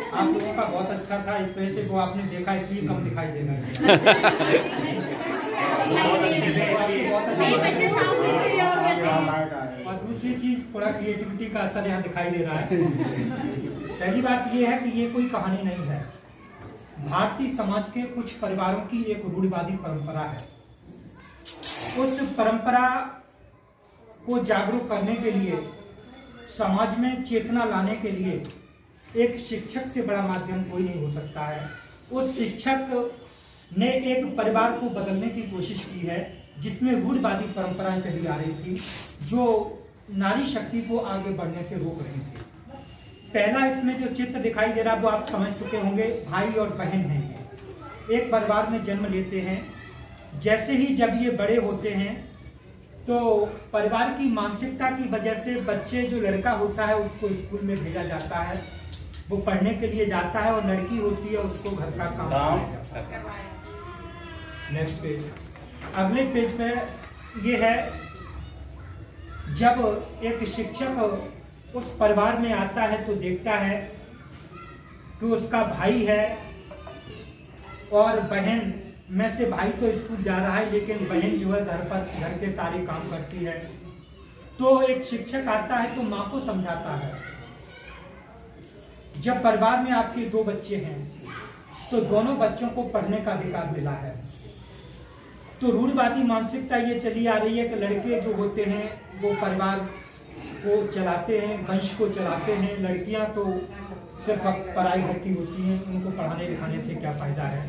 आप लोगों का बहुत अच्छा था, इस वजह से वो आपने देखा इसलिए कम दिखाई देगा। और दूसरी चीज, थोड़ा क्रिएटिविटी का असर यहाँ दिखाई दे रहा है। पहली बात ये है कि ये कोई कहानी नहीं है, भारतीय समाज के कुछ परिवारों की एक रूढ़िवादी परंपरा है। उस परंपरा को जागरूक करने के लिए, समाज में चेतना लाने के लिए एक शिक्षक से बड़ा माध्यम कोई नहीं हो सकता है। उस शिक्षक ने एक परिवार को बदलने की कोशिश की है जिसमें रूढ़िवादी परंपराएं चली आ रही थी, जो नारी शक्ति को आगे बढ़ने से रोक रही थी। पहला इसमें जो चित्र दिखाई दे रहा है वो आप समझ चुके होंगे, भाई और बहन हैं। एक परिवार में जन्म लेते हैं। जैसे ही जब ये बड़े होते हैं तो परिवार की मानसिकता की वजह से बच्चे, जो लड़का होता है उसको स्कूल में भेजा जाता है, वो पढ़ने के लिए जाता है, और लड़की होती है उसको घर का काम कराया जाता है। नेक्स्ट पेज, अगले पेज पे ये है, जब एक शिक्षक उस परिवार में आता है तो देखता है कि उसका भाई है और बहन में से भाई तो स्कूल जा रहा है लेकिन बहन जो है घर के सारे काम करती है। तो एक शिक्षक आता है तो माँ को समझाता है, जब परिवार में आपके दो बच्चे हैं तो दोनों बच्चों को पढ़ने का अधिकार मिला है। तो रूढ़िवादी मानसिकता ये चली आ रही है कि लड़के जो होते हैं वो परिवार को चलाते हैं, वंश को चलाते हैं, लड़कियां तो सिर्फ पढ़ाई करती होती हैं, उनको पढ़ाने लिखाने से क्या फायदा है,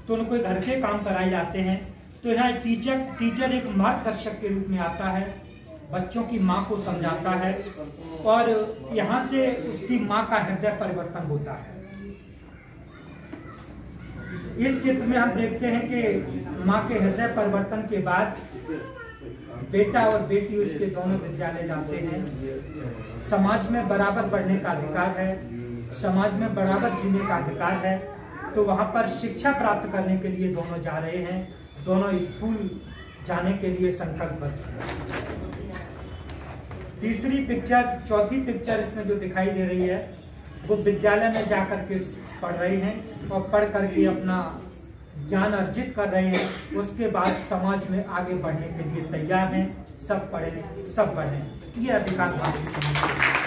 तो उनको घर के काम कराए जाते हैं। तो यहाँ टीचर एक मार्गदर्शक के रूप में आता है, बच्चों की माँ को समझाता है, और यहाँ से उसकी माँ का हृदय परिवर्तन होता है। इस चित्र में हम देखते हैं कि माँ के हृदय परिवर्तन के बाद बेटा और बेटी उसके दोनों विद्यालय जाते हैं। समाज में बराबर बढ़ने का अधिकार है, समाज में बराबर जीने का अधिकार है। तो वहां पर शिक्षा प्राप्त करने के लिए दोनों जा रहे हैं, दोनों स्कूल जाने के लिए संकल्पबद्ध हैं। तीसरी पिक्चर, चौथी पिक्चर इसमें जो दिखाई दे रही है वो विद्यालय में जाकर के पढ़ रहे हैं और पढ़ करके अपना ज्ञान अर्जित कर रहे हैं। उसके बाद समाज में आगे बढ़ने के लिए तैयार हैं। सब पढ़े, सब बढ़े, ये अधिकार भारतीय समाज।